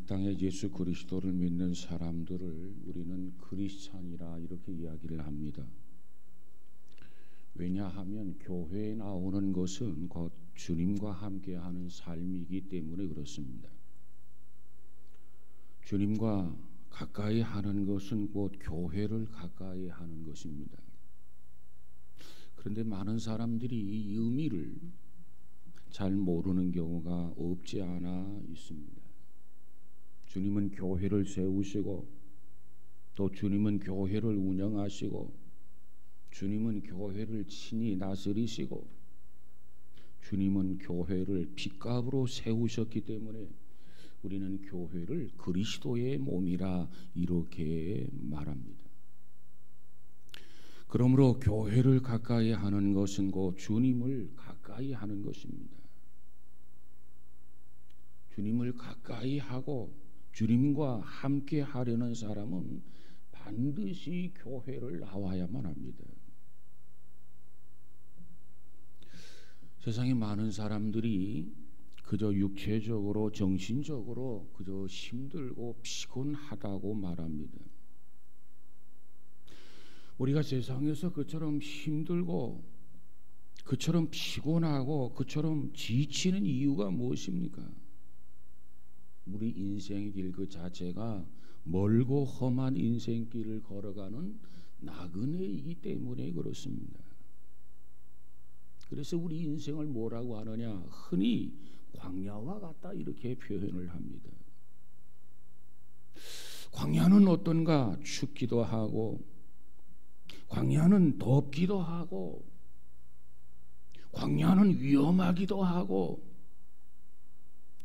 땅에 예수 그리스도를 믿는 사람들을 우리는 크리스찬이라 이렇게 이야기를 합니다. 왜냐하면 교회에 나오는 것은 곧 주님과 함께하는 삶이기 때문에 그렇습니다. 주님과 가까이 하는 것은 곧 교회를 가까이 하는 것입니다. 그런데 많은 사람들이 이 의미를 잘 모르는 경우가 없지 않아 있습니다. 주님은 교회를 세우시고 또 주님은 교회를 운영하시고 주님은 교회를 친히 다스리시고 주님은 교회를 핏값으로 세우셨기 때문에 우리는 교회를 그리스도의 몸이라 이렇게 말합니다. 그러므로 교회를 가까이 하는 것은 곧 주님을 가까이 하는 것입니다. 주님을 가까이 하고 주님과 함께 하려는 사람은 반드시 교회를 나와야만 합니다. 세상에 많은 사람들이 그저 육체적으로 정신적으로 그저 힘들고 피곤하다고 말합니다. 우리가 세상에서 그처럼 힘들고 그처럼 피곤하고 그처럼 지치는 이유가 무엇입니까? 우리 인생의 길 그 자체가 멀고 험한 인생길을 걸어가는 나그네이기 때문에 그렇습니다. 그래서 우리 인생을 뭐라고 하느냐? 흔히 광야와 같다 이렇게 표현을 합니다. 광야는 어떤가? 춥기도 하고 광야는 덥기도 하고 광야는 위험하기도 하고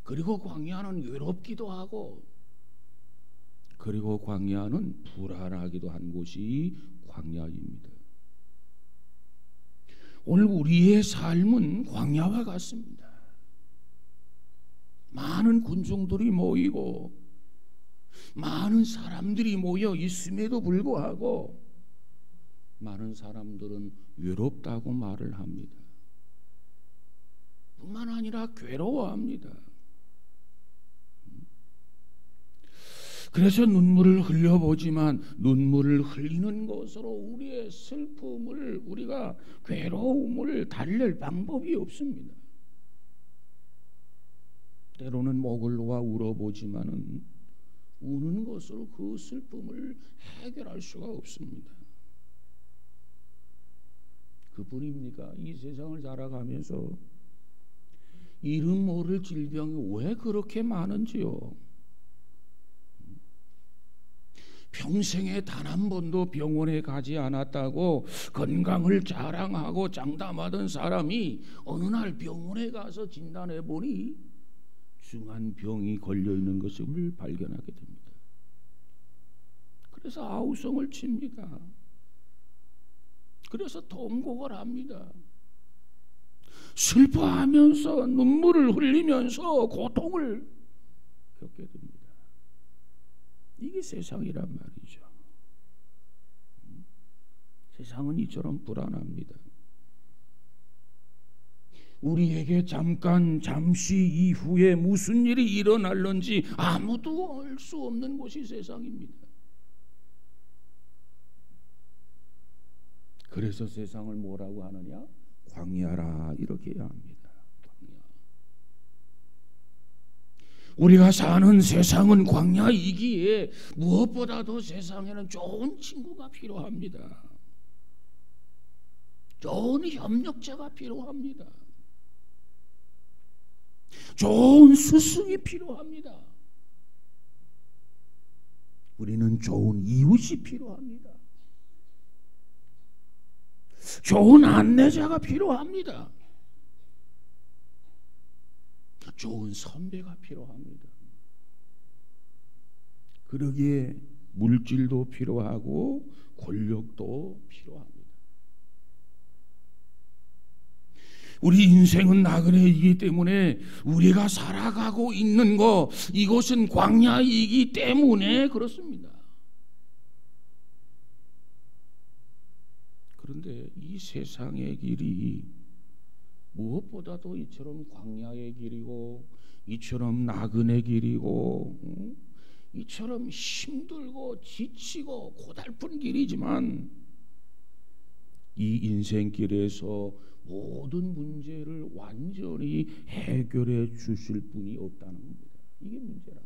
그리고 광야는 외롭기도 하고 그리고 광야는 불안하기도 한 곳이 광야입니다. 오늘 우리의 삶은 광야와 같습니다. 많은 군중들이 모이고 많은 사람들이 모여 있음에도 불구하고 많은 사람들은 외롭다고 말을 합니다. 뿐만 아니라 괴로워합니다. 그래서 눈물을 흘려보지만 눈물을 흘리는 것으로 우리의 슬픔을 우리가 괴로움을 달랠 방법이 없습니다. 때로는 목을 놓아 울어보지만은 우는 것으로 그 슬픔을 해결할 수가 없습니다. 그뿐입니까? 이 세상을 살아가면서 이름 모를 질병이 왜 그렇게 많은지요? 평생에 단 한 번도 병원에 가지 않았다고 건강을 자랑하고 장담하던 사람이 어느 날 병원에 가서 진단해 보니 중한 병이 걸려 있는 것을 발견하게 됩니다. 그래서 아우성을 칩니다. 그래서 통곡을 합니다. 슬퍼하면서 눈물을 흘리면서 고통을 겪게 됩니다. 이게 세상이란 말이죠. 세상은 이처럼 불안합니다. 우리에게 잠시 이후에 무슨 일이 일어날는지 아무도 알 수 없는 곳이 세상입니다. 그래서 세상을 뭐라고 하느냐? 광야라 이렇게 해야 합니다. 우리가 사는 세상은 광야이기에 무엇보다도 세상에는 좋은 친구가 필요합니다. 좋은 협력자가 필요합니다. 좋은 스승이 필요합니다. 우리는 좋은 이웃이 필요합니다. 좋은 안내자가 필요합니다. 좋은 선배가 필요합니다. 그러기에 물질도 필요하고 권력도 필요합니다. 우리 인생은 나그네이기 때문에 우리가 살아가고 있는 것 이곳은 광야이기 때문에 그렇습니다. 그런데 이 세상의 길이 무엇보다도 이처럼 광야의 길이고 이처럼 나그네 길이고 이처럼 힘들고 지치고 고달픈 길이지만 이 인생길에서 모든 문제를 완전히 해결해 주실 분이 없다는 겁니다. 이게 문제라.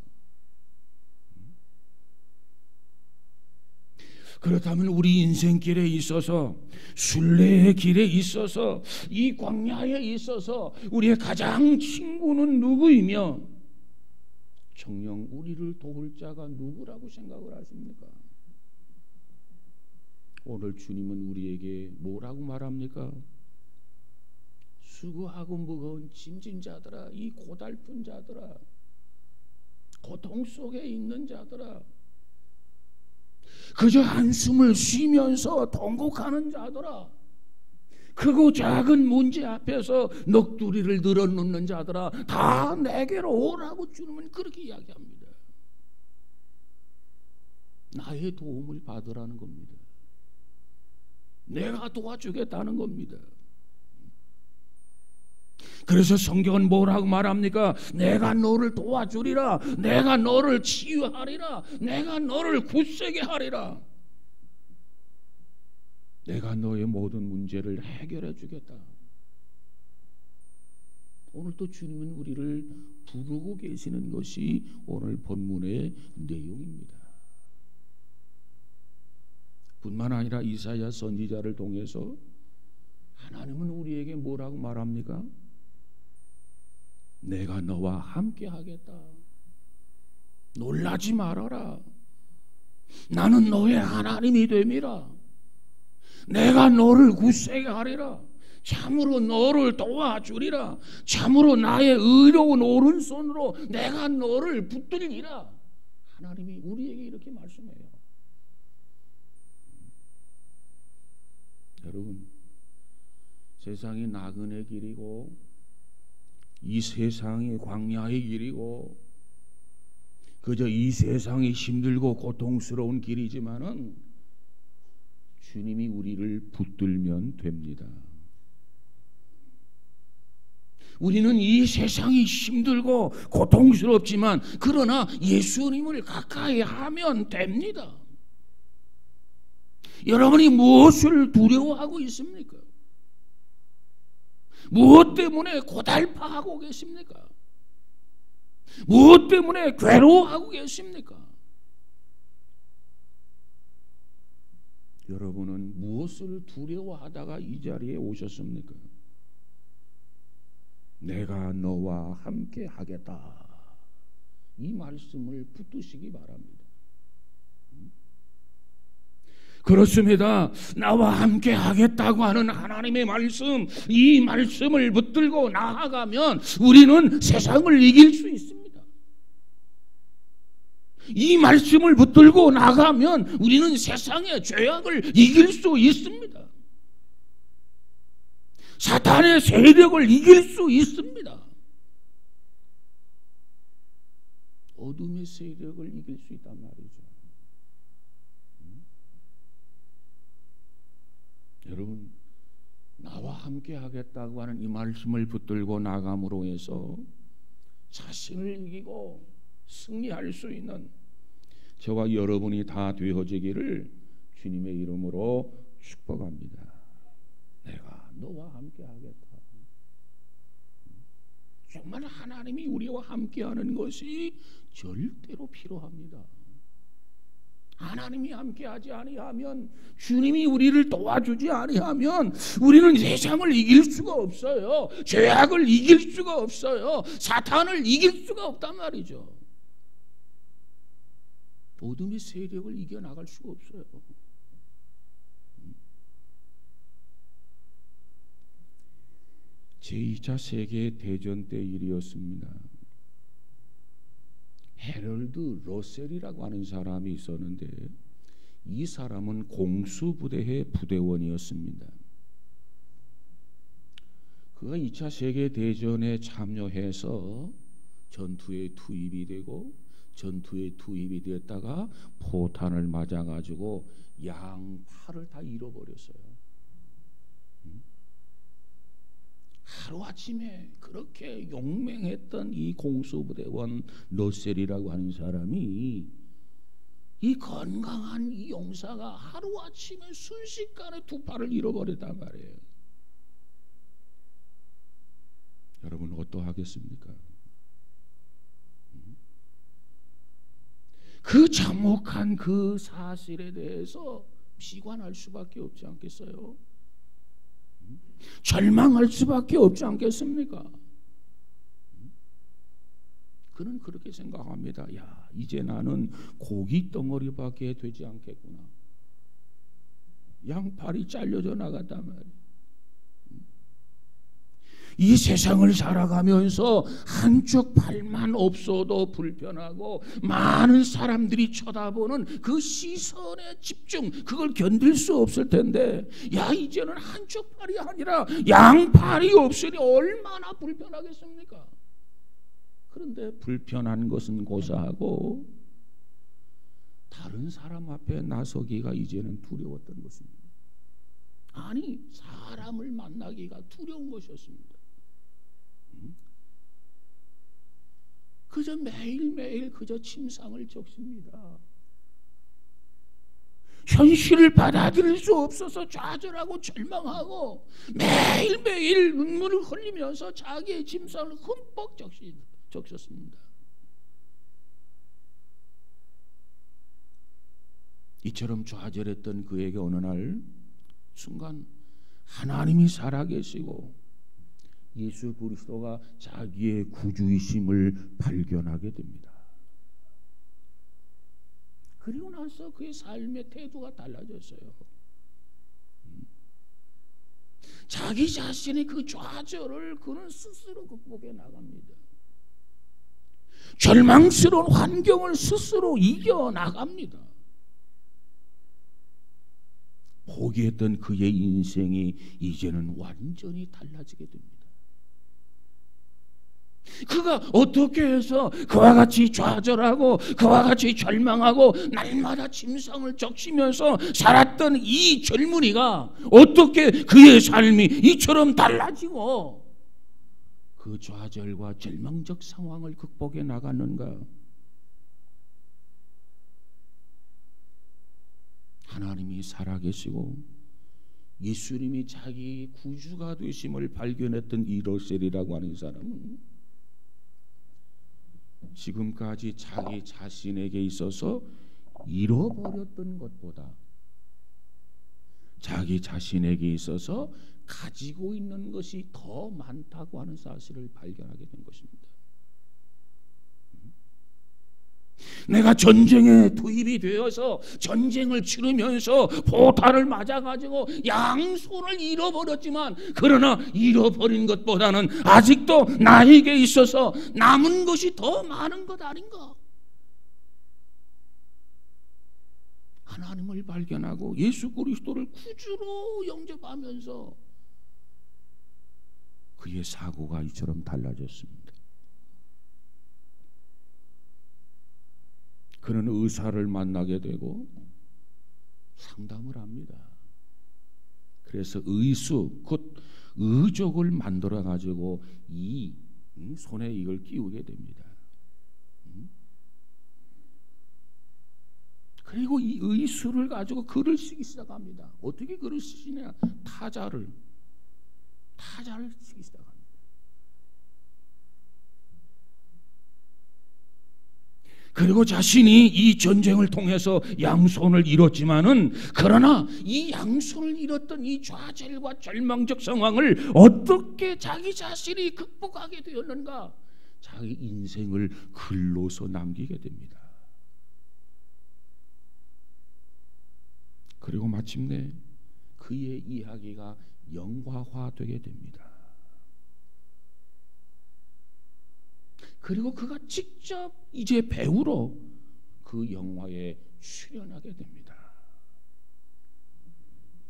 그렇다면 우리 인생길에 있어서, 순례의 길에 있어서, 이 광야에 있어서 우리의 가장 친구는 누구이며 정녕 우리를 도울 자가 누구라고 생각을 하십니까? 오늘 주님은 우리에게 뭐라고 말합니까? 수고하고 무거운 짐진 자들아, 이 고달픈 자들아, 고통 속에 있는 자들아, 그저 한숨을 쉬면서 통곡하는 자들아, 크고 작은 문제 앞에서 넋두리를 늘어놓는 자들아, 다 내게로 오라고 주님은 그렇게 이야기합니다. 나의 도움을 받으라는 겁니다. 내가 도와주겠다는 겁니다. 그래서 성경은 뭐라고 말합니까? 내가 너를 도와주리라, 내가 너를 치유하리라, 내가 너를 굳세게 하리라, 내가 너의 모든 문제를 해결해 주겠다. 오늘 또 주님은 우리를 부르고 계시는 것이 오늘 본문의 내용입니다. 뿐만 아니라 이사야 선지자를 통해서 하나님은 우리에게 뭐라고 말합니까? 내가 너와 함께 하겠다. 놀라지 말아라. 나는 너의 하나님이 됨이라. 내가 너를 굳세게 하리라. 참으로 너를 도와주리라. 참으로 나의 의로운 오른손으로 내가 너를 붙들리라. 하나님이 우리에게 이렇게 말씀해요. 여러분, 세상이 나그네 길이고 이 세상이 광야의 길이고 그저 이 세상이 힘들고 고통스러운 길이지만은 주님이 우리를 붙들면 됩니다. 우리는 이 세상이 힘들고 고통스럽지만 그러나 예수님을 가까이 하면 됩니다. 여러분이 무엇을 두려워하고 있습니까? 무엇 때문에 고달파하고 계십니까? 무엇 때문에 괴로워하고 계십니까? 여러분은 무엇을 두려워하다가 이 자리에 오셨습니까? 내가 너와 함께 하겠다. 이 말씀을 붙드시기 바랍니다. 그렇습니다. 나와 함께 하겠다고 하는 하나님의 말씀, 이 말씀을 붙들고 나아가면 우리는 세상을 이길 수 있습니다. 이 말씀을 붙들고 나가면 우리는 세상의 죄악을 이길 수 있습니다. 사탄의 세력을 이길 수 있습니다. 어둠의 세력을 이길 수 있단 말이죠. 여러분, 나와 함께 하겠다고 하는 이 말씀을 붙들고 나감으로 해서 자신을 이기고 승리할 수 있는 저와 여러분이 다 되어지기를 주님의 이름으로 축복합니다. 내가 너와 함께 하겠다. 정말 하나님이 우리와 함께하는 것이 절대로 필요합니다. 하나님이 함께하지 아니하면, 주님이 우리를 도와주지 아니하면 우리는 세상을 이길 수가 없어요. 죄악을 이길 수가 없어요. 사탄을 이길 수가 없단 말이죠. 어둠의 세력을 이겨나갈 수가 없어요. 제2차 세계대전 때 일이었습니다. 헤럴드 러셀이라고 하는 사람이 있었는데 이 사람은 공수부대의 부대원이었습니다. 그가 2차 세계대전에 참여해서 전투에 투입이 되고 전투에 투입이 되었다가 포탄을 맞아가지고 양팔을 다 잃어버렸어요. 하루아침에 그렇게 용맹했던 이 공수부대원 러셀이라고 하는 사람이 이 건강한 이 용사가 하루아침에 순식간에 두 팔을 잃어버렸단 말이에요. 여러분 어떠하겠습니까? 그 참혹한 그 사실에 대해서 비관할 수밖에 없지 않겠어요? 절망할 수밖에 없지 않겠습니까? 그는 그렇게 생각합니다. 야, 이제 나는 고기 덩어리밖에 되지 않겠구나. 양팔이 잘려져 나갔단 말이에요. 이 세상을 살아가면서 한쪽 팔만 없어도 불편하고 많은 사람들이 쳐다보는 그 시선의 집중, 그걸 견딜 수 없을 텐데, 야, 이제는 한쪽 팔이 아니라 양팔이 없으니 얼마나 불편하겠습니까? 그런데 불편한 것은 고사하고 다른 사람 앞에 나서기가 이제는 두려웠던 것입니다. 아니, 사람을 만나기가 두려운 것이었습니다. 그저 매일매일 그저 침상을 적십니다. 현실을 받아들일 수 없어서 좌절하고 절망하고 매일매일 눈물을 흘리면서 자기의 침상을 흠뻑 적셨습니다. 이처럼 좌절했던 그에게 어느 날 순간 하나님이 살아계시고 예수 그리스도가 자기의 구주이심을 발견하게 됩니다. 그리고 나서 그의 삶의 태도가 달라졌어요. 자기 자신의 그 좌절을 그는 스스로 극복해 나갑니다. 절망스러운 환경을 스스로 이겨 나갑니다. 포기했던 그의 인생이 이제는 완전히 달라지게 됩니다. 그가 어떻게 해서 그와 같이 좌절하고 그와 같이 절망하고 날마다 침상을 적시면서 살았던 이 젊은이가 어떻게 그의 삶이 이처럼 달라지고 그 좌절과 절망적 상황을 극복해 나갔는가? 하나님이 살아계시고 예수님이 자기 구주가 되심을 발견했던 이 러셀이라고 하는 사람은 지금까지 자기 자신에게 있어서 잃어버렸던 것보다 자기 자신에게 있어서 가지고 있는 것이 더 많다고 하는 사실을 발견하게 된 것입니다. 내가 전쟁에 투입이 되어서 전쟁을 치르면서 포탄을 맞아가지고 양손을 잃어버렸지만, 그러나 잃어버린 것보다는 아직도 나에게 있어서 남은 것이 더 많은 것 아닌가? 하나님을 발견하고 예수 그리스도를 구주로 영접하면서 그의 사고가 이처럼 달라졌습니다. 그는 의사를 만나게 되고 상담을 합니다. 그래서 의수, 곧 의족을 만들어 가지고 이 손에 이걸 끼우게 됩니다. 그리고 이 의수를 가지고 글을 쓰기 시작합니다. 어떻게 글을 쓰시냐? 타자를 쓰기 시작합니다. 그리고 자신이 이 전쟁을 통해서 양손을 잃었지만은, 그러나 이 양손을 잃었던 이 좌절과 절망적 상황을 어떻게 자기 자신이 극복하게 되었는가? 자기 인생을 글로서 남기게 됩니다. 그리고 마침내 그의 이야기가 영화화되게 됩니다. 그리고 그가 직접 이제 배우로 그 영화에 출연하게 됩니다.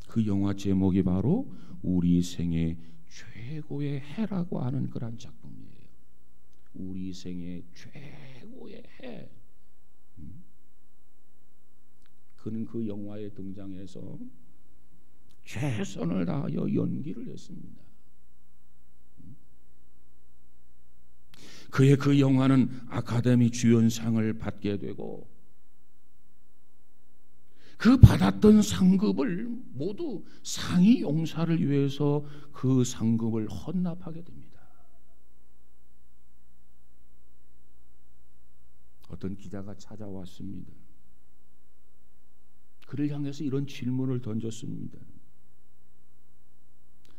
그 영화 제목이 바로 우리 생의 최고의 해라고 하는 그런 작품이에요. 우리 생의 최고의 해. 그는 그 영화에 등장해서 최선을 다하여 연기를 했습니다. 그의 그 영화는 아카데미 주연상을 받게 되고 그 받았던 상급을 모두 상이 용사를 위해서 그 상급을 헌납하게 됩니다. 어떤 기자가 찾아왔습니다. 그를 향해서 이런 질문을 던졌습니다.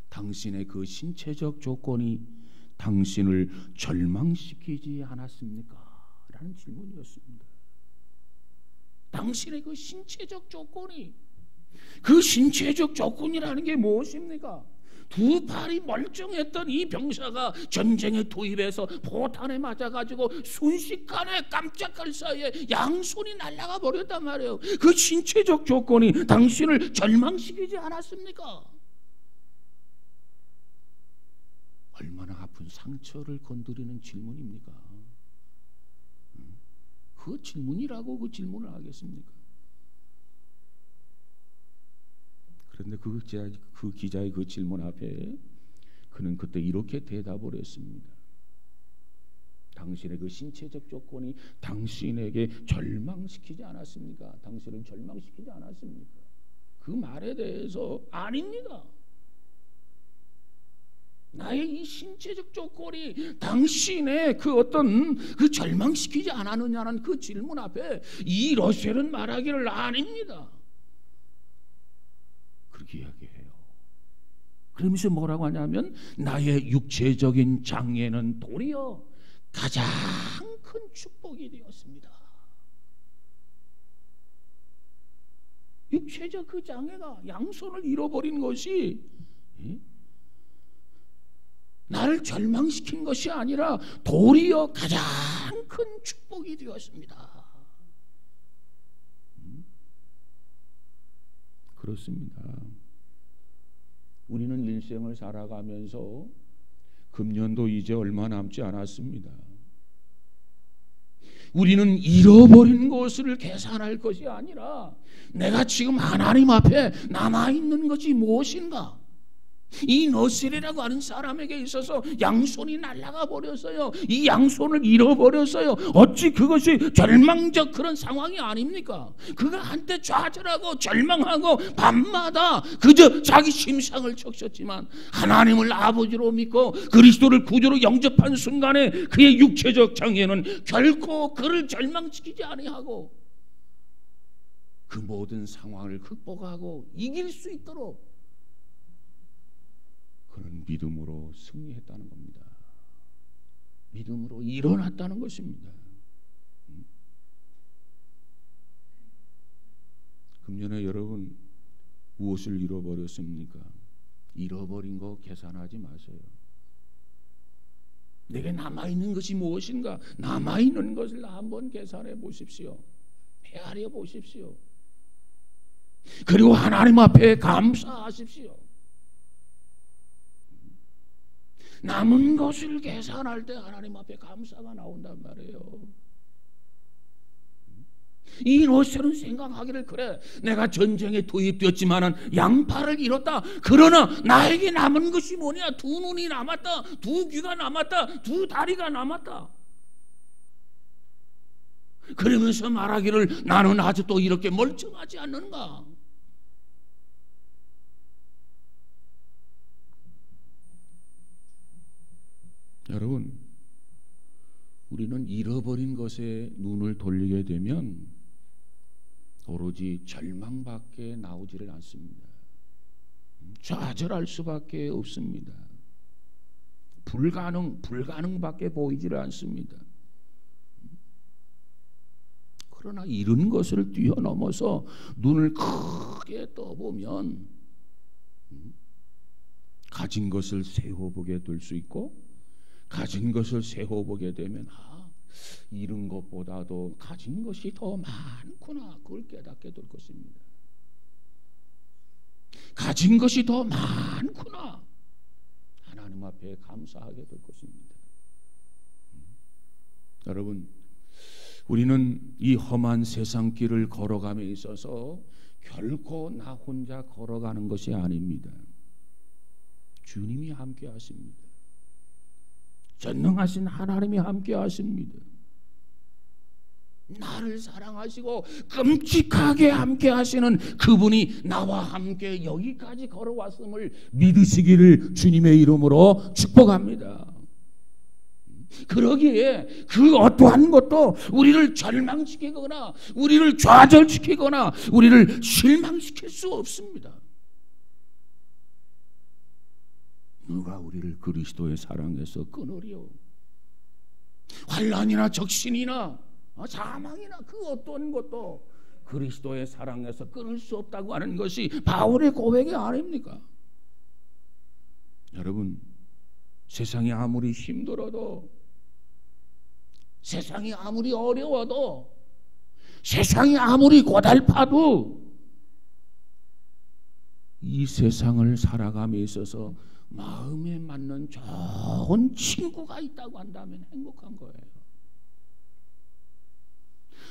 당신의 그 신체적 조건이 당신을 절망시키지 않았습니까? 라는 질문이었습니다. 당신의 그 신체적 조건이, 그 신체적 조건이라는 게 무엇입니까? 두 팔이 멀쩡했던 이 병사가 전쟁에 투입해서 포탄에 맞아가지고 순식간에 깜짝할 사이에 양손이 날아가 버렸단 말이에요. 그 신체적 조건이 당신을 절망시키지 않았습니까? 얼마나 아픈 상처를 건드리는 질문입니까? 그 질문이라고 그 질문을 하겠습니까? 그런데 그 기자의 그 질문 앞에 그는 그때 이렇게 대답을 했습니다. 당신의 그 신체적 조건이 당신에게 절망시키지 않았습니까? 당신을 절망시키지 않았습니까? 그 말에 대해서 아닙니다. 나의 이 신체적 조건이 당신의 그 어떤 그 절망시키지 않았느냐는 그 질문 앞에 이 러셀은 말하기를 아닙니다. 그렇게 이야기해요. 그러면서 뭐라고 하냐면 나의 육체적인 장애는 도리어 가장 큰 축복이 되었습니다. 육체적 그 장애가, 양손을 잃어버린 것이 나를 절망시킨 것이 아니라 도리어 가장 큰 축복이 되었습니다. 그렇습니다. 우리는 일생을 살아가면서 금년도 이제 얼마 남지 않았습니다. 우리는 잃어버린 것을 계산할 것이 아니라 내가 지금 하나님 앞에 남아있는 것이 무엇인가? 이 너셀이라고 하는 사람에게 있어서 양손이 날아가 버렸어요. 이 양손을 잃어버렸어요. 어찌 그것이 절망적 그런 상황이 아닙니까? 그가 한때 좌절하고 절망하고 밤마다 그저 자기 심상을 적셨지만 하나님을 아버지로 믿고 그리스도를 구주로 영접한 순간에 그의 육체적 장애는 결코 그를 절망시키지 아니하고 그 모든 상황을 극복하고 이길 수 있도록 그는 믿음으로 승리했다는 겁니다. 믿음으로 일어났다는 것입니다. 금년에 여러분 무엇을 잃어버렸습니까? 잃어버린 거 계산하지 마세요. 내게 남아있는 것이 무엇인가? 남아있는 것을 한번 계산해 보십시오. 헤아려 보십시오. 그리고 하나님 앞에 감사하십시오. 남은 것을 계산할 때 하나님 앞에 감사가 나온단 말이에요. 이 러셀은 생각하기를 그래, 내가 전쟁에 투입되었지만은 양팔을 잃었다. 그러나 나에게 남은 것이 뭐냐? 두 눈이 남았다, 두 귀가 남았다, 두 다리가 남았다. 그러면서 말하기를 나는 아직도 이렇게 멀쩡하지 않는가? 여러분, 우리는 잃어버린 것에 눈을 돌리게 되면 오로지 절망밖에 나오지를 않습니다. 좌절할 수밖에 없습니다. 불가능밖에 보이지를 않습니다. 그러나 이런 것을 뛰어넘어서 눈을 크게 떠보면 가진 것을 세워보게 될 수 있고, 가진 것을 세워보게 되면 잃은 것보다도 가진 것이 더 많구나, 그걸 깨닫게 될 것입니다. 가진 것이 더 많구나, 하나님 앞에 감사하게 될 것입니다. 여러분, 우리는 이 험한 세상길을 걸어감에 있어서 결코 나 혼자 걸어가는 것이 아닙니다. 주님이 함께 하십니다. 전능하신 하나님이 함께 하십니다. 나를 사랑하시고 끔찍하게 함께 하시는 그분이 나와 함께 여기까지 걸어왔음을 믿으시기를 주님의 이름으로 축복합니다. 그러기에 그 어떠한 것도 우리를 절망시키거나 우리를 좌절시키거나 우리를 실망시킬 수 없습니다. 누가 우리를 그리스도의 사랑에서 끊으리요? 환난이나 적신이나 사망이나 그 어떤 것도 그리스도의 사랑에서 끊을 수 없다고 하는 것이 바울의 고백이 아닙니까? 여러분, 세상이 아무리 힘들어도, 세상이 아무리 어려워도, 세상이 아무리 고달파도 이 세상을 살아감에 있어서 마음에 맞는 좋은 친구가 있다고 한다면 행복한 거예요.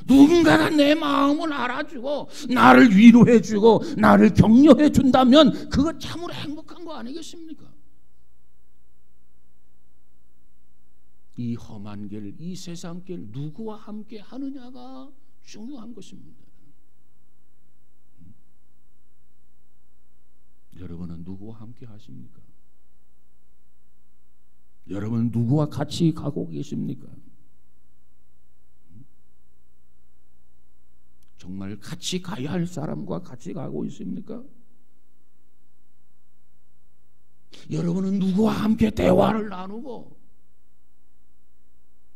누군가가 내 마음을 알아주고 나를 위로해주고 나를 격려해준다면 그거 참으로 행복한 거 아니겠습니까? 이 험한 길, 이 세상 길 누구와 함께 하느냐가 중요한 것입니다. 여러분은 누구와 함께 하십니까? 여러분은 누구와 같이 가고 계십니까? 정말 같이 가야 할 사람과 같이 가고 있습니까? 여러분은 누구와 함께 대화를 나누고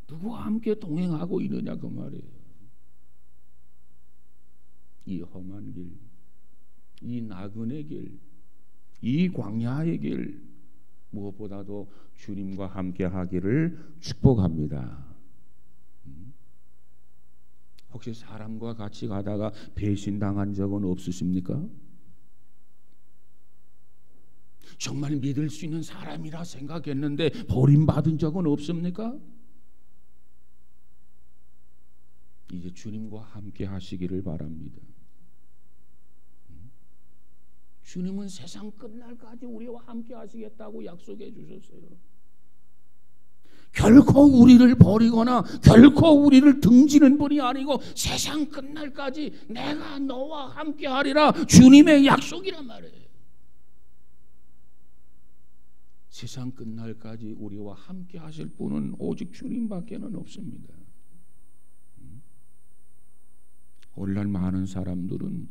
누구와 함께 동행하고 있느냐 그 말이에요. 이 험한 길, 이 나그네 길, 이 광야의 길 무엇보다도 주님과 함께 하기를 축복합니다. 혹시 사람과 같이 가다가 배신당한 적은 없으십니까? 정말 믿을 수 있는 사람이라 생각했는데 버림받은 적은 없습니까? 이제 주님과 함께 하시기를 바랍니다. 주님은 세상 끝날까지 우리와 함께 하시겠다고 약속해 주셨어요. 결코 우리를 버리거나 결코 우리를 등지는 분이 아니고 세상 끝날까지 내가 너와 함께 하리라 주님의 약속이란 말이에요. 세상 끝날까지 우리와 함께 하실 분은 오직 주님밖에는 없습니다. 오늘날 많은 사람들은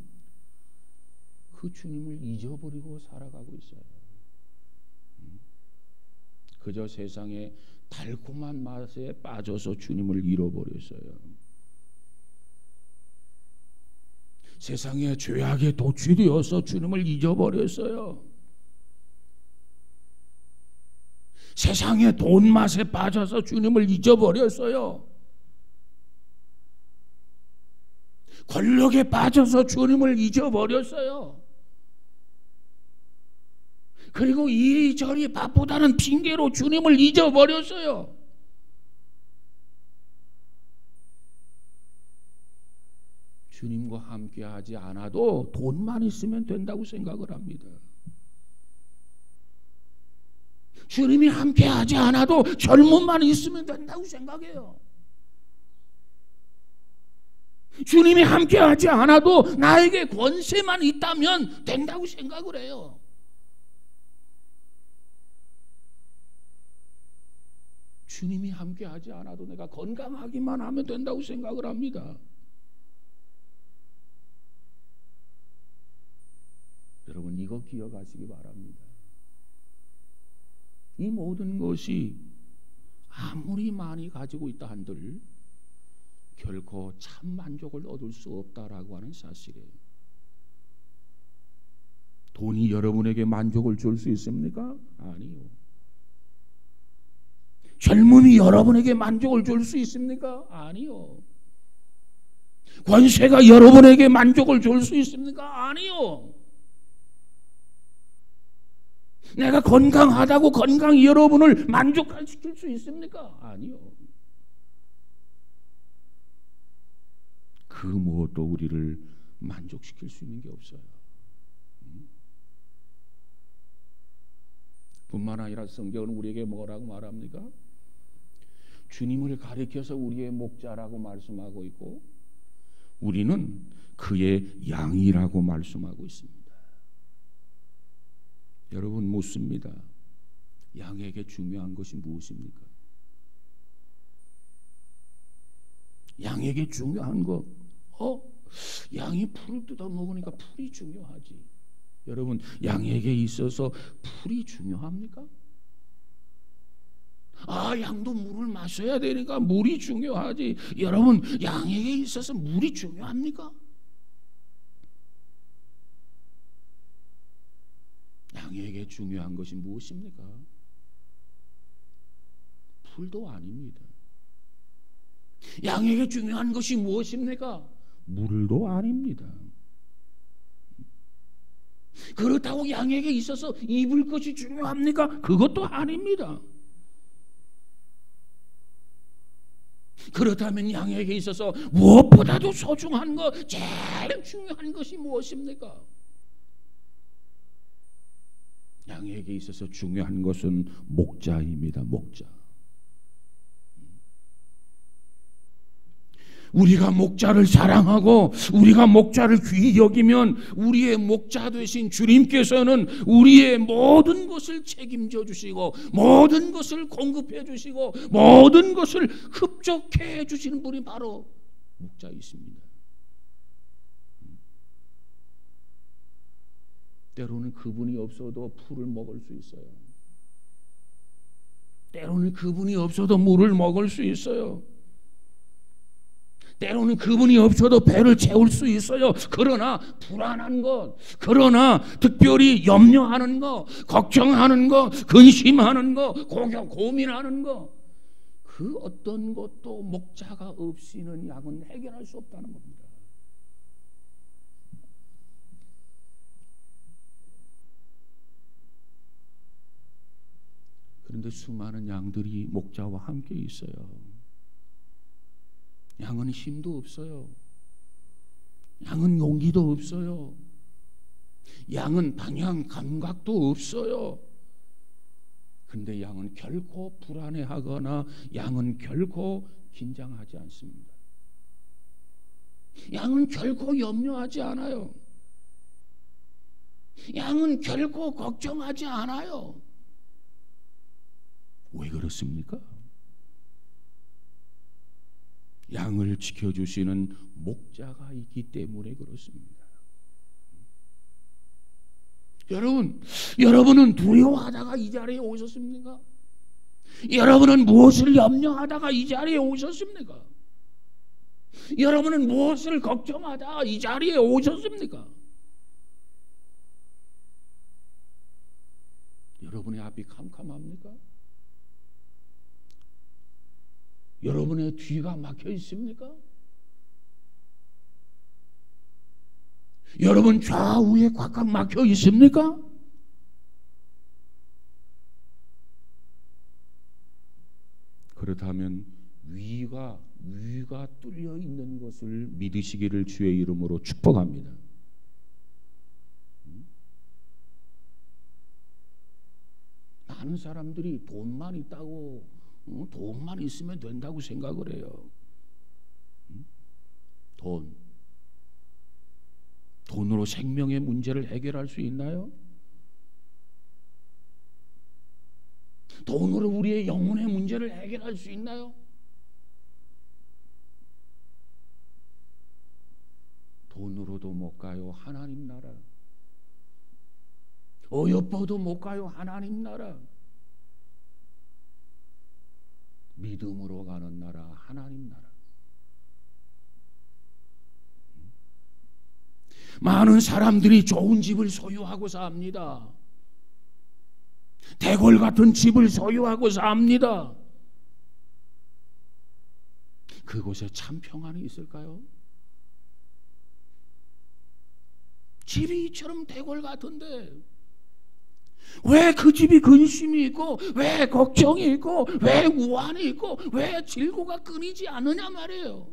그 주님을 잊어버리고 살아가고 있어요. 그저 세상에 달콤한 맛에 빠져서 주님을 잃어버렸어요. 세상에 죄악에 도취되어서 주님을 잊어버렸어요. 세상에 돈 맛에 빠져서 주님을 잊어버렸어요. 권력에 빠져서 주님을 잊어버렸어요. 그리고 이리저리 바쁘다는 핑계로 주님을 잊어버렸어요. 주님과 함께 하지 않아도 돈만 있으면 된다고 생각을 합니다. 주님이 함께 하지 않아도 젊음만 있으면 된다고 생각해요. 주님이 함께 하지 않아도 나에게 권세만 있다면 된다고 생각을 해요. 주님이 함께 하지 않아도 내가 건강하기만 하면 된다고 생각을 합니다. 여러분 이거 기억하시기 바랍니다. 이 모든 것이 아무리 많이 가지고 있다 한들 결코 참 만족을 얻을 수 없다라고 하는 사실이에요. 돈이 여러분에게 만족을 줄 수 있습니까? 아니요. 젊음이 여러분에게 만족을 줄 수 있습니까? 아니요. 권세가 여러분에게 만족을 줄 수 있습니까? 아니요. 내가 건강하다고 건강이 여러분을 만족시킬 수 있습니까? 아니요. 그 무엇도 우리를 만족시킬 수 있는 게 없어요. 뿐만 아니라 성경은 우리에게 뭐라고 말합니까? 주님을 가리켜서 우리의 목자라고 말씀하고 있고 우리는 그의 양이라고 말씀하고 있습니다. 여러분 묻습니다. 양에게 중요한 것이 무엇입니까? 양에게 중요한 것, 양이 풀을 뜯어 먹으니까 풀이 중요하지. 여러분, 양에게 있어서 풀이 중요합니까? 양도 물을 마셔야 되니까 물이 중요하지. 여러분, 양에게 있어서 물이 중요합니까? 양에게 중요한 것이 무엇입니까? 풀도 아닙니다. 양에게 중요한 것이 무엇입니까? 물도 아닙니다. 그렇다고 양에게 있어서 입을 것이 중요합니까? 그것도 아닙니다. 그렇다면 양에게 있어서 무엇보다도 소중한 것, 제일 중요한 것이 무엇입니까? 양에게 있어서 중요한 것은 목자입니다. 목자. 우리가 목자를 사랑하고 우리가 목자를 귀히 여기면 우리의 목자 되신 주님께서는 우리의 모든 것을 책임져 주시고 모든 것을 공급해 주시고 모든 것을 흡족해 주시는 분이 바로 목자이십니다. 때로는 그분이 없어도 풀을 먹을 수 있어요. 때로는 그분이 없어도 물을 먹을 수 있어요. 때로는 그분이 없어도 배를 채울 수 있어요. 그러나 불안한 것, 그러나 특별히 염려하는 것, 걱정하는 것, 근심하는 것, 고민하는 것, 그 어떤 것도 목자가 없이는 양은 해결할 수 없다는 겁니다. 그런데 수많은 양들이 목자와 함께 있어요. 양은 힘도 없어요. 양은 용기도 없어요. 양은 방향 감각도 없어요. 그런데 양은 결코 불안해하거나 양은 결코 긴장하지 않습니다. 양은 결코 염려하지 않아요. 양은 결코 걱정하지 않아요. 왜 그렇습니까? 양을 지켜주시는 목자가 있기 때문에 그렇습니다. 여러분은 두려워하다가 이 자리에 오셨습니까? 여러분은 무엇을 염려하다가 이 자리에 오셨습니까? 여러분은 무엇을 걱정하다가 이 자리에 오셨습니까? 여러분의 앞이 캄캄합니까? 여러분의 뒤가 막혀 있습니까? 여러분 좌우에 꽉꽉 막혀 있습니까? 그렇다면 위가 뚫려 있는 것을 믿으시기를 주의 이름으로 축복합니다. 많은 사람들이 돈만 있다고 돈만 있으면 된다고 생각을 해요. 돈으로 생명의 문제를 해결할 수 있나요? 돈으로 우리의 영혼의 문제를 해결할 수 있나요? 돈으로도 못 가요. 하나님 나라. 어여뻐도 못 가요. 하나님 나라. 믿음으로 가는 나라, 하나님 나라. 많은 사람들이 좋은 집을 소유하고 삽니다. 대궐 같은 집을 소유하고 삽니다. 그곳에 참 평안이 있을까요? 집이 이처럼 대궐 같은데 왜 그 집이 근심이 있고 왜 걱정이 있고 왜 우환이 있고 왜 질고가 끊이지 않느냐 말이에요.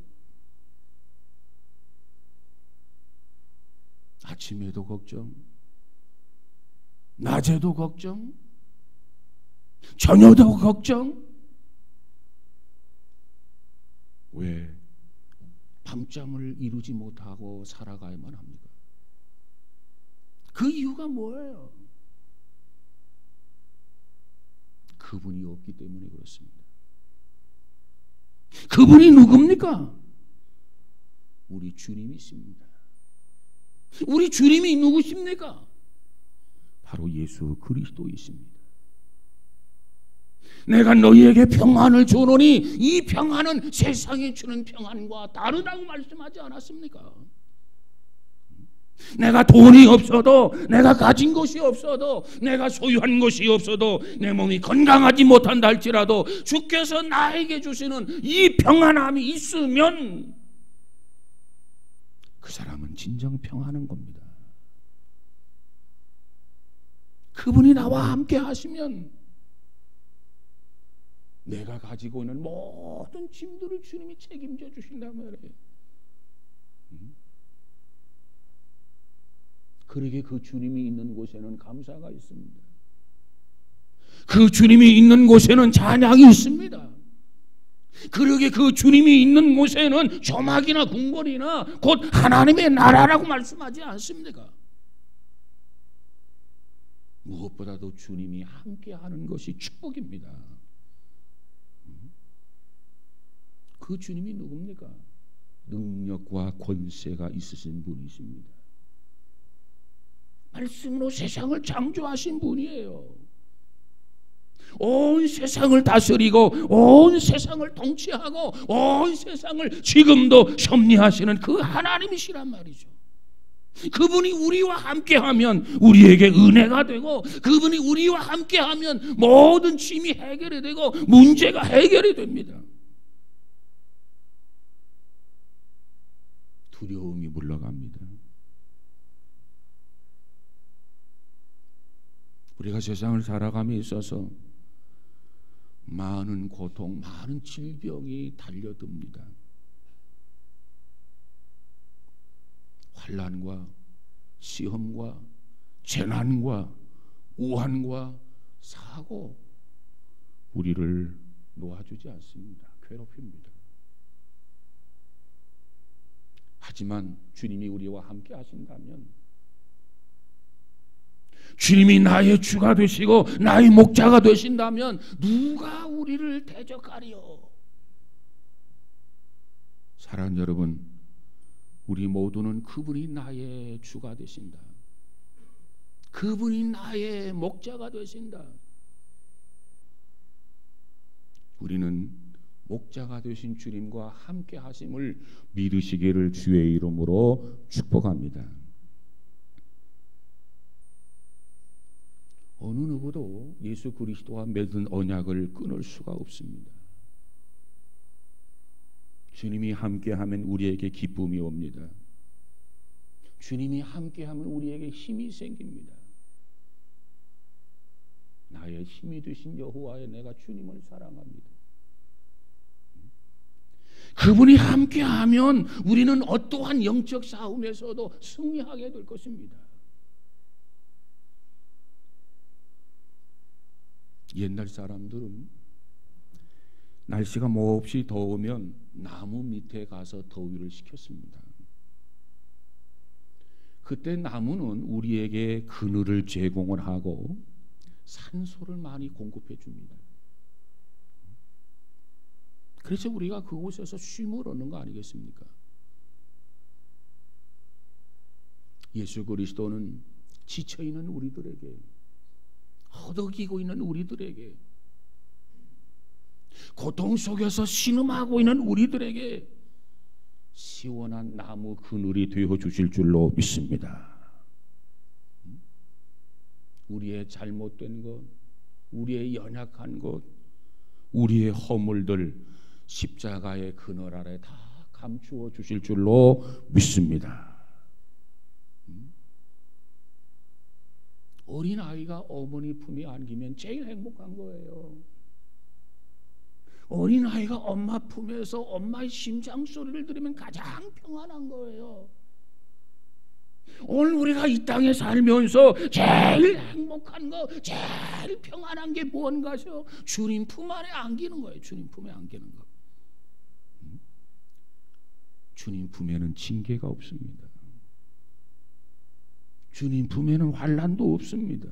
아침에도 걱정, 낮에도 걱정, 저녁도 걱정. 왜 밤잠을 이루지 못하고 살아가야만 합니까? 그 이유가 뭐예요? 그분이 없기 때문에 그렇습니다. 그분이 누굽니까? 우리 주님이십니다. 우리 주님이 누구십니까? 바로 예수 그리스도이십니다. 내가 너희에게 평안을 주노니 이 평안은 세상이 주는 평안과 다르다고 말씀하지 않았습니까? 내가 돈이 없어도, 내가 가진 것이 없어도, 내가 소유한 것이 없어도, 내 몸이 건강하지 못한다 할지라도 주께서 나에게 주시는 이 평안함이 있으면 그 사람은 진정 평안한 겁니다. 그분이 나와 함께 하시면 내가 가지고 있는 모든 짐들을 주님이 책임져 주신단 말이에요. 그러게 그 주님이 있는 곳에는 감사가 있습니다. 그 주님이 있는 곳에는 찬양이 있습니다. 그러게 그 주님이 있는 곳에는 조막이나 궁궐이나 곧 하나님의 나라라고 말씀하지 않습니까? 무엇보다도 주님이 함께하는 것이 축복입니다. 그 주님이 누굽니까? 능력과 권세가 있으신 분이십니다. 말씀으로 세상을 창조하신 분이에요. 온 세상을 다스리고 온 세상을 통치하고 온 세상을 지금도 섭리하시는 그 하나님이시란 말이죠. 그분이 우리와 함께하면 우리에게 은혜가 되고, 그분이 우리와 함께하면 모든 짐이 해결이 되고 문제가 해결이 됩니다. 두려움이 물러갑니다. 우리가 세상을 살아감에 있어서 많은 고통, 많은 질병이 달려듭니다. 환난과 시험과 재난과 우환과 사고, 우리를 놓아주지 않습니다. 괴롭힙니다. 하지만 주님이 우리와 함께 하신다면, 주님이 나의 주가 되시고 나의 목자가 되신다면 누가 우리를 대적하리요? 사랑하는 여러분, 우리 모두는 그분이 나의 주가 되신다, 그분이 나의 목자가 되신다. 우리는 목자가 되신 주님과 함께 하심을 믿으시기를 주의 이름으로 축복합니다. 어느 누구도 예수 그리스도와 맺은 언약을 끊을 수가 없습니다. 주님이 함께하면 우리에게 기쁨이 옵니다. 주님이 함께하면 우리에게 힘이 생깁니다. 나의 힘이 되신 여호와의 내가 주님을 사랑합니다. 그분이 함께하면 우리는 어떠한 영적 싸움에서도 승리하게 될 것입니다. 옛날 사람들은 날씨가 몹시 더우면 나무 밑에 가서 더위를 식혔습니다. 그때 나무는 우리에게 그늘을 제공을 하고 산소를 많이 공급해 줍니다. 그래서 우리가 그곳에서 쉼을 얻는 거 아니겠습니까? 예수 그리스도는 지쳐있는 우리들에게, 허덕이고 있는 우리들에게, 고통 속에서 신음하고 있는 우리들에게 시원한 나무 그늘이 되어 주실 줄로 믿습니다. 우리의 잘못된 것, 우리의 연약한 것, 우리의 허물들 십자가의 그늘 아래 다 감추어 주실 줄로 믿습니다. 어린아이가 어머니 품에 안기면 제일 행복한 거예요. 어린아이가 엄마 품에서 엄마의 심장 소리를 들으면 가장 평안한 거예요. 오늘 우리가 이 땅에 살면서 제일 행복한 거, 제일 평안한 게 뭔가요? 주님 품 안에 안기는 거예요. 주님 품에 안기는 거. 주님 품에는 징계가 없습니다. 주님 품에는 환난도 없습니다.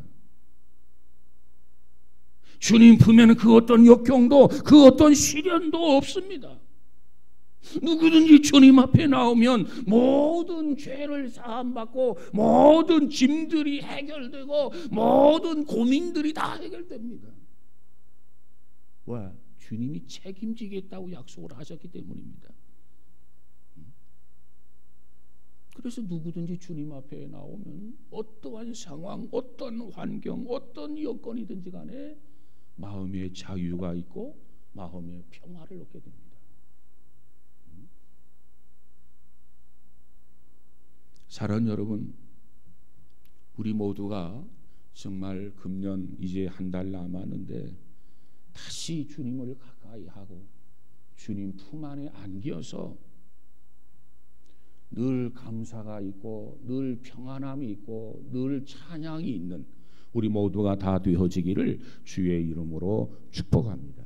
주님 품에는 그 어떤 역경도 그 어떤 시련도 없습니다. 누구든지 주님 앞에 나오면 모든 죄를 사함받고 모든 짐들이 해결되고 모든 고민들이 다 해결됩니다. 왜? 주님이 책임지겠다고 약속을 하셨기 때문입니다. 그래서 누구든지 주님 앞에 나오면 어떠한 상황, 어떤 환경, 어떤 여건이든지 간에 마음의 자유가 있고 마음의 평화를 얻게 됩니다. 사랑하는 여러분, 우리 모두가 정말 금년 이제 한 달 남았는데 다시 주님을 가까이 하고 주님 품 안에 안겨서 늘 감사가 있고 늘 평안함이 있고 늘 찬양이 있는 우리 모두가 다 되어지기를 주의 이름으로 축복합니다.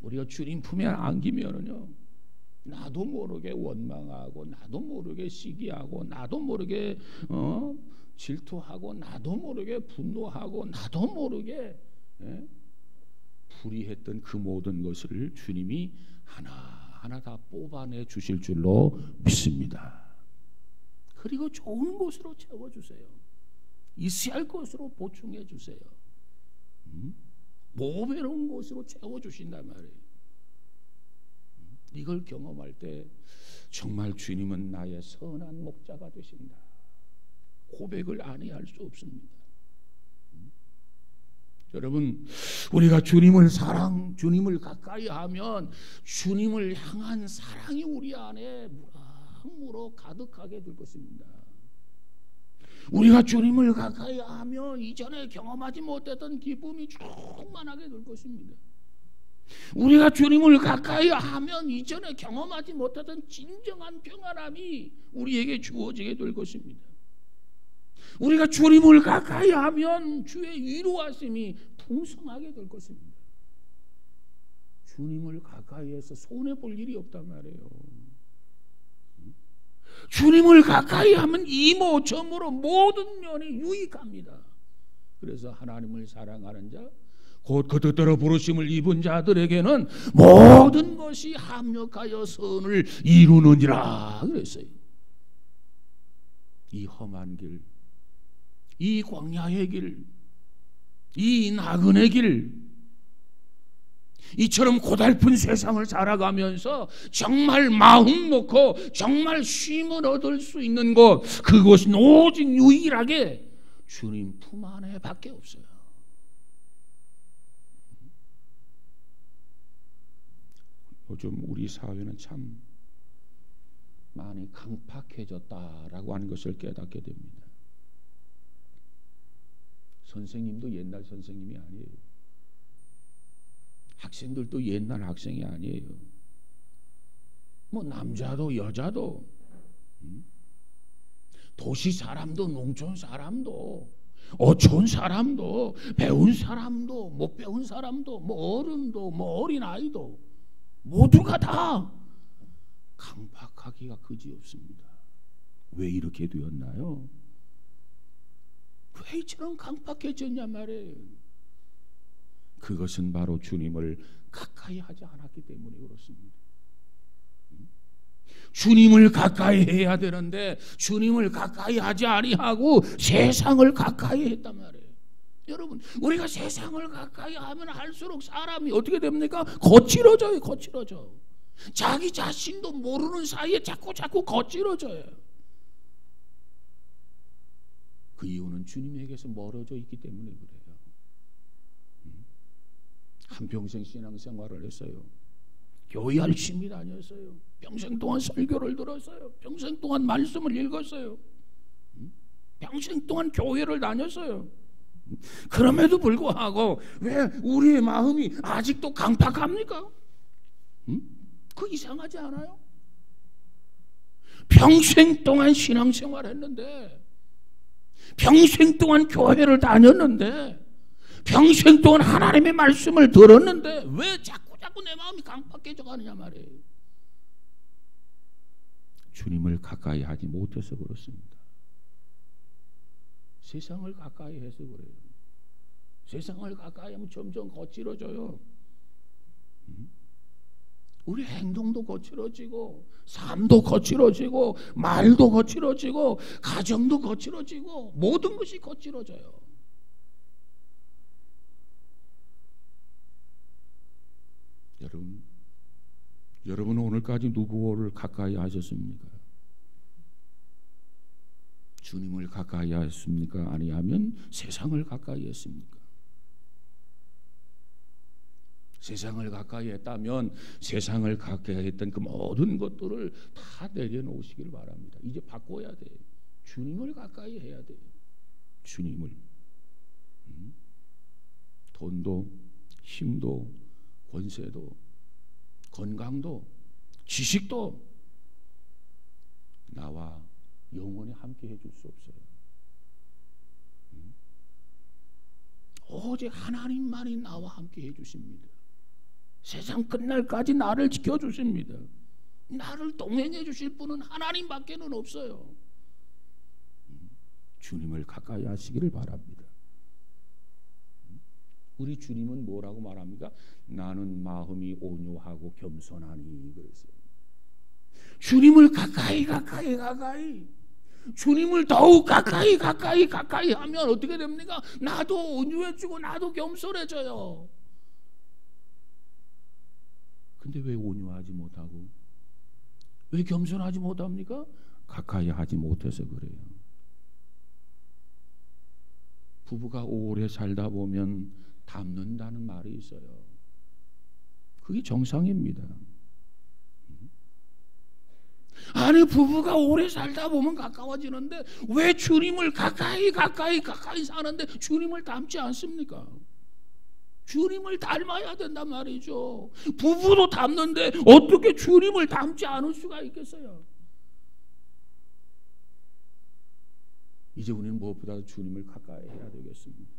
우리가 주님 품에 안기면은요, 나도 모르게 원망하고 나도 모르게 시기하고 나도 모르게 질투하고 나도 모르게 분노하고 나도 모르게 불의했던 그 모든 것을 주님이 하나하나 다 뽑아내 주실 줄로 믿습니다. 그리고 좋은 것으로 채워주세요. 있어야 할 것으로 보충해 주세요. 보배로운 것으로 채워주신단 말이에요. 이걸 경험할 때 정말 주님은 나의 선한 목자가 되신다. 고백을 아니할 수 없습니다. 여러분, 우리가 주님을 주님을 가까이 하면 주님을 향한 사랑이 우리 안에 무럭무럭 가득하게 될 것입니다. 우리가 주님을 가까이 하면 이전에 경험하지 못했던 기쁨이 충만하게 될 것입니다. 우리가 주님을 가까이 하면 이전에 경험하지 못했던 진정한 평안함이 우리에게 주어지게 될 것입니다. 우리가 주님을 가까이 하면 주의 위로하심이 풍성하게 될 것입니다. 주님을 가까이해서 손해볼 일이 없단 말이에요. 주님을 가까이 하면 이모저모로 모든 면이 유익합니다. 그래서 하나님을 사랑하는 자, 곧 그 뜻대로 부르심을 입은 자들에게는 모든 것이 합력하여 선을 이루느니라 그랬어요. 이 험한 길, 이 광야의 길, 이 나그네 길, 이처럼 고달픈 세상을 살아가면서 정말 마음 놓고 정말 쉼을 얻을 수 있는 곳, 그곳은 오직 유일하게 주님 품 안에 밖에 없어요. 요즘 우리 사회는 참 많이 강팍해졌다라고 하는 것을 깨닫게 됩니다. 선생님도 옛날 선생님이 아니에요. 학생들도 옛날 학생이 아니에요. 뭐 남자도 여자도, 도시 사람도 농촌 사람도 어촌 사람도 배운 사람도 못 배운 사람도 뭐 어른도 뭐 어린아이도 모두가 다 강팍하기가 그지없습니다. 왜 이렇게 되었나요? 왜 이처럼 강팍해졌냐 말이에요. 그것은 바로 주님을 가까이 하지 않았기 때문에 그렇습니다. 주님을 가까이 해야 되는데 주님을 가까이 하지 아니하고 세상을 가까이 했단 말이에요. 여러분, 우리가 세상을 가까이 하면 할수록 사람이 어떻게 됩니까? 거칠어져요. 거칠어져. 자기 자신도 모르는 사이에 자꾸 거칠어져요. 그 이유는 주님에게서 멀어져 있기 때문에 그래요. 한평생 신앙생활을 했어요. 교회 열심히 다녔어요. 평생 동안 설교를 들었어요. 평생 동안 말씀을 읽었어요. 평생 동안 교회를 다녔어요. 그럼에도 불구하고 왜 우리의 마음이 아직도 강팍합니까? 그 이상하지 않아요? 평생 동안 신앙생활 했는데, 평생 동안 교회를 다녔는데, 평생 동안 하나님의 말씀을 들었는데 왜 자꾸 내 마음이 강팍해져 가느냐 말이에요. 주님을 가까이 하지 못해서 그렇습니다. 세상을 가까이 해서 그래요. 세상을 가까이 하면 점점 거칠어져요. 우리 행동도 거칠어지고, 삶도 거칠어지고, 말도 거칠어지고, 가정도 거칠어지고, 모든 것이 거칠어져요. 여러분 오늘까지 누구를 가까이 하셨습니까? 주님을 가까이 하셨습니까? 아니하면 세상을 가까이 했습니까? 세상을 가까이 했다면 세상을 가까이 했던 그 모든 것들을 다 내려놓으시길 바랍니다. 이제 바꿔야 돼요. 주님을 가까이 해야 돼요. 주님을. 돈도, 힘도, 권세도, 건강도, 지식도 나와 영원히 함께 해줄 수 없어요. 오직 하나님만이 나와 함께 해주십니다. 세상 끝날까지 나를 지켜주십니다. 나를 동행해 주실 분은 하나님밖에는 없어요. 주님을 가까이 하시기를 바랍니다. 우리 주님은 뭐라고 말합니까? 나는 마음이 온유하고 겸손하니 그랬어요. 주님을 가까이 주님을 더욱 가까이 하면 어떻게 됩니까? 나도 온유해지고 나도 겸손해져요. 근데 왜 온유하지 못하고 왜 겸손하지 못합니까? 가까이 하지 못해서 그래요. 부부가 오래 살다 보면 닮는다는 말이 있어요. 그게 정상입니다. 아니 부부가 오래 살다 보면 가까워지는데 왜 주님을 가까이 사는데 주님을 닮지 않습니까? 주님을 닮아야 된단 말이죠. 부부도 닮는데 어떻게 주님을 닮지 않을 수가 있겠어요? 이제 우리는 무엇보다도 주님을 가까이 해야 되겠습니다.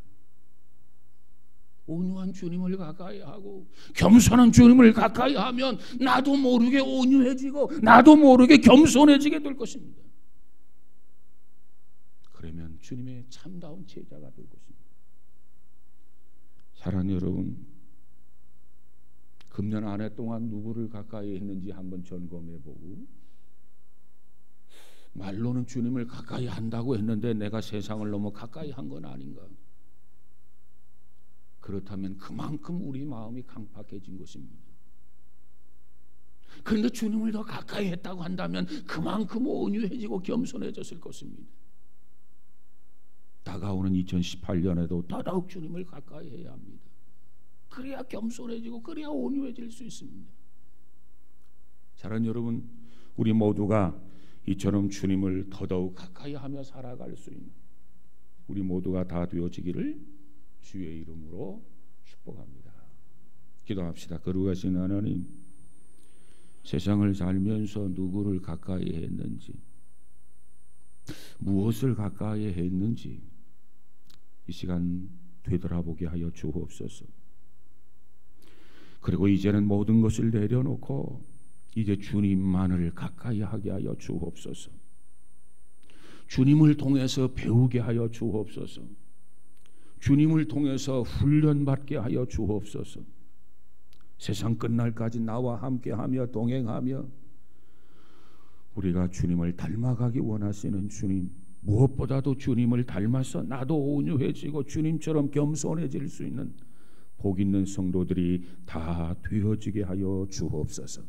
온유한 주님을 가까이 하고 겸손한 주님을 가까이 하면 나도 모르게 온유해지고 나도 모르게 겸손해지게 될 것입니다. 그러면 주님의 참다운 제자가 될 것입니다. 사랑하는 여러분, 금년 한 해 동안 누구를 가까이 했는지 한번 점검해보고, 말로는 주님을 가까이 한다고 했는데 내가 세상을 너무 가까이 한 건 아닌가? 그렇다면 그만큼 우리 마음이 강팍해진 것입니다. 그런데 주님을 더 가까이 했다고 한다면 그만큼 온유해지고 겸손해졌을 것입니다. 다가오는 2018년에도 더더욱 주님을 가까이 해야 합니다. 그래야 겸손해지고 그래야 온유해질 수 있습니다. 사랑하는 여러분, 우리 모두가 이처럼 주님을 더더욱 가까이 하며 살아갈 수 있는 우리 모두가 다 되어지기를 주의 이름으로 축복합니다. 기도합시다. 거룩하신 하나님, 세상을 살면서 누구를 가까이 했는지, 무엇을 가까이 했는지 이 시간 되돌아보게 하여 주옵소서. 그리고 이제는 모든 것을 내려놓고 이제 주님만을 가까이 하게 하여 주옵소서. 주님을 통해서 배우게 하여 주옵소서. 주님을 통해서 훈련받게 하여 주옵소서. 세상 끝날까지 나와 함께하며 동행하며 우리가 주님을 닮아가기 원하시는 주님, 무엇보다도 주님을 닮아서 나도 온유해지고 주님처럼 겸손해질 수 있는 복 있는 성도들이 다 되어지게 하여 주옵소서.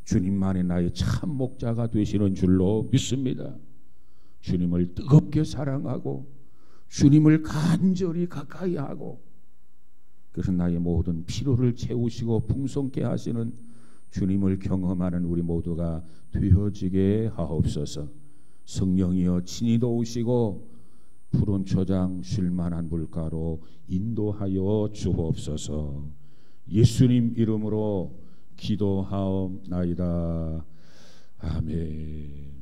주님만이 나의 참 목자가 되시는 줄로 믿습니다. 주님을 뜨겁게 사랑하고 주님을 간절히 가까이 하고, 그래서 나의 모든 피로를 채우시고 풍성케 하시는 주님을 경험하는 우리 모두가 되어지게 하옵소서. 성령이여 친히 도우시고 푸른 초장 쉴만한 물가로 인도하여 주옵소서. 예수님 이름으로 기도하옵나이다. 아멘.